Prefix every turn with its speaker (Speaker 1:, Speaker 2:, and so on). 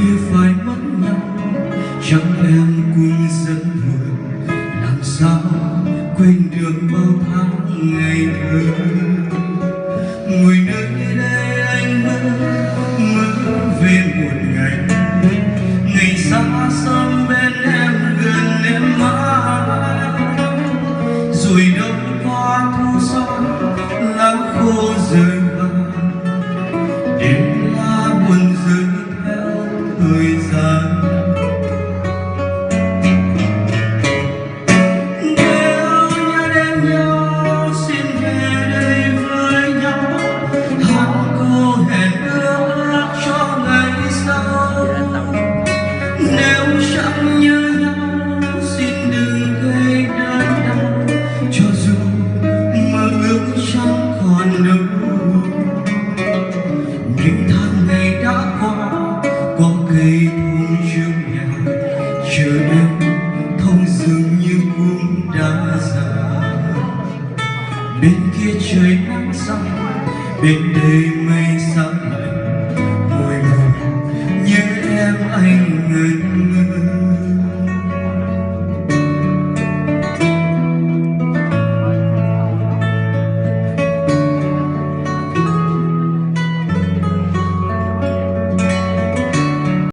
Speaker 1: như phải mất nhau, chẳng em cũng rất buồn. Làm sao quên được bao tháng ngày thơ, ngồi nơi đây anh mơ về một ngày xa xăm bên em, gần em mãi. Rồi đâu qua thu gió lá khô rơi vàng, đêm lá buồn rơi theo thời gian. Nếu nhớ đến nhau xin về đây với nhau, hát câu hẹn ước cho ngày sau. Nếu chẳng nhớ nhau xin đừng gây đớn đau, cho dù mơ ước chẳng còn đâu. Những tháng ngày đã qua, có cây thông trước nhà chờ em thông dường như cũng đã già. Bên kia trời nắng xong, bên đây mây sáng lạnh, ngồi ngồi nhớ em anh ngẩn ngơ.